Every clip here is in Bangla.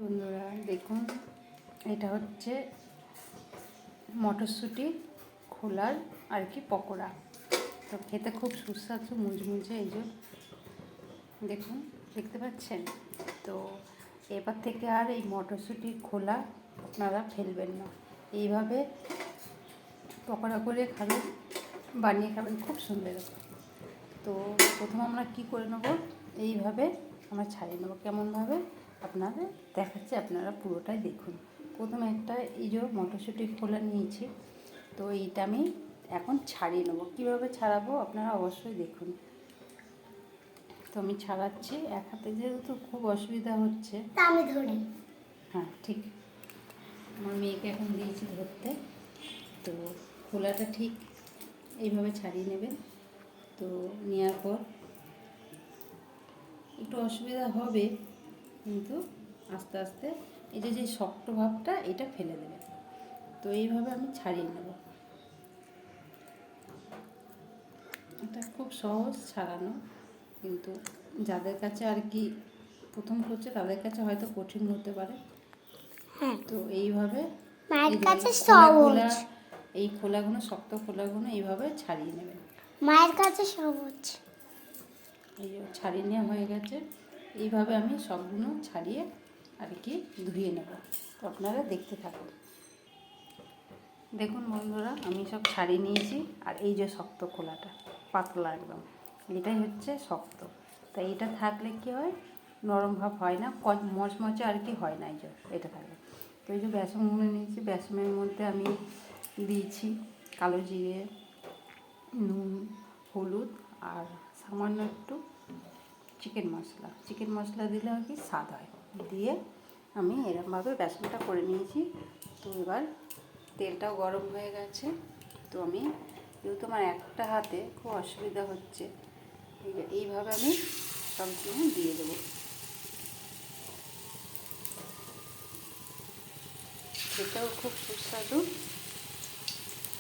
বন্ধুরা দেখুন, এটা হচ্ছে মটরশুঁটি খোলার আর কি পকোড়া। তো খেতে খুব সুস্বাদু মুচমুচে, এই যে দেখুন, দেখতে পাচ্ছেন। তো এবার থেকে আর এই মটরশুঁটির খোলা আপনারা ফেলবেন না, এইভাবে পকোড়া করে খাবেন, বানিয়ে খাবেন, খুব সুন্দর। তো প্রথমে আমরা কি করে নেব, এইভাবে আমরা ছাড়িয়ে নেবো। কেমনভাবে আপনাদের দেখাচ্ছি, আপনারা পুরোটাই দেখুন। প্রথমে একটা এই যে মটরশুঁটি খোলা নিয়েছি, তো এইটা আমি এখন ছাড়িয়ে নেবো। কীভাবে ছাড়াবো আপনারা অবশ্যই দেখুন। তো আমি ছাড়াচ্ছি, এক হাতে যেহেতু খুব অসুবিধা হচ্ছে, আমি ধরি। হ্যাঁ ঠিক, আমার মেয়েকে এখন দিয়েছি ধরতে। তো খোলাটা ঠিক এইভাবে ছাড়িয়ে নেবেন। তো নেওয়ার পর একটু অসুবিধা হবে, কিন্তু আস্তে আস্তে এই যে শক্ত ভাবটা এটা ফেলে দেবেন। তো এইভাবে আমি ছাড়িয়ে নেব। এটা খুব সহজ ছাড়ানো, কিন্তু যাদের কাছে আর কি প্রথম করছে তাদের কাছে হয়তো কঠিন হতে পারে। তো এইভাবে এই খোলাগুলো, শক্ত খোলাগুলো এইভাবে ছাড়িয়ে নেবেন। মায়ের কাছে সহজ। এই যে ছাড়িয়ে নেওয়া হয়ে গেছে। এইভাবে আমি সবগুলো ছাড়িয়ে আর কি ধুয়ে নেব। তো আপনারা দেখতে থাকুন। দেখুন বন্ধুরা, আমি সব ছাড়িয়ে নিয়েছি। আর এই যে শক্ত খোলাটা, পাতলা একদম, এটাই হচ্ছে শক্ত। তাই এটা থাকলে কি হয়, নরম ভাব হয় না, মচমচে আর কি হয় না। এই যে এটা থাকলে, তো এই যে বেসনগুলো নিয়েছি, বেসনের মধ্যে আমি দিয়েছি কালো জিরে, নুন, হলুদ আর সামান্য একটু চিকেন মশলা দিলে আর কি স্বাদ হয়। দিয়ে আমি এরকমভাবে বেসনটা করে নিয়েছি। তো এবার তেলটাও গরম হয়ে গেছে। তো আমি যেহেতু আমার একটা হাতে খুব অসুবিধা হচ্ছে, এইভাবে আমি সবগুলো দিয়ে দেবো। খেতেও খুব সুস্বাদু।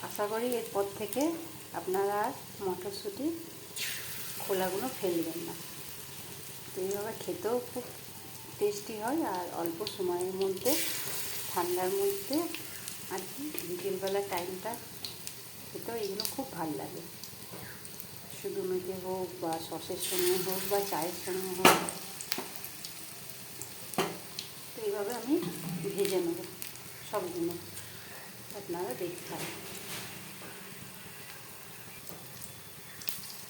আশা করি এরপর থেকে আপনারা আর মটরশুঁটি খোলাগুলো ফেলবেন না। তো এইভাবে খেতেও খুব টেস্টি হয়, আর অল্প সময়ের মধ্যে, ঠান্ডার মধ্যে আর কি বিকেলবেলা টাইমটা খেতেও এগুলো খুব ভালো লাগে। শুধু মেখে হোক বা সসের সঙ্গে হোক বা চায়ের সঙ্গে হোক। তো এইভাবে আমি ভেজে নেব সবগুলো, আপনারা দেখতে পাবেন।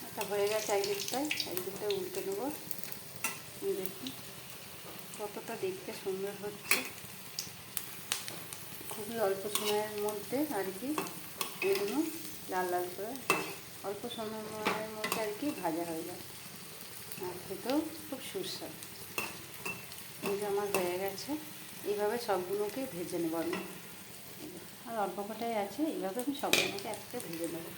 এটা হয়ে গেছে একদিকটায় উল্টে নেবো। দেখুন কতটা দেখতে সুন্দর হচ্ছে। খুবই অল্প সময়ের মধ্যে আর কি এগুলো লাল লাল করে অল্প সময়ের মধ্যে আর কি ভাজা হয়ে যায়, আর খেতেও খুব সুস্বাদু। এই যে আমার হয়ে গেছে। এইভাবে সবগুলোকে ভেজে নেব আমি। আর অল্প কটাই আছে, এইভাবে আমি সবগুলোকে একসাথে ভেজে নেব।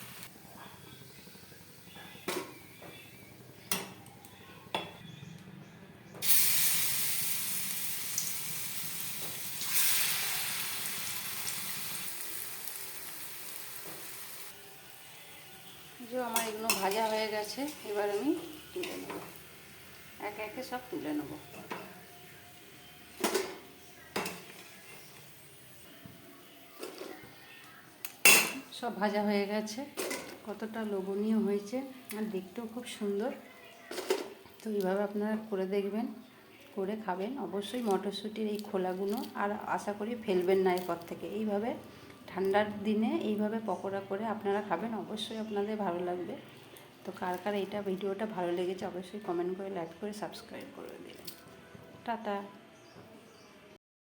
যে আমার এগুলো ভাজা হয়ে গেছে, এবার আমি তুলে নেব, একে একে সব তুলে নেব। সব ভাজা হয়ে গেছে, কতটা লোভনীয় হয়েছে, আর দেখতেও খুব সুন্দর। তো এইভাবে আপনারা করে দেখবেন, করে খাবেন অবশ্যই মটরশুঁটির এই খোলাগুলো। আর আশা করি ফেলবেন না এরপর থেকে। এইভাবে ঠান্ডার দিনে এইভাবে পকোড়া করে আপনারা খাবেন, অবশ্যই আপনাদের ভালো লাগবে। তো কার কার ভিডিওটা ভালো লেগেছে অবশ্যই কমেন্ট করে, লাইক করে, সাবস্ক্রাইব করে দেবেন। টাটা।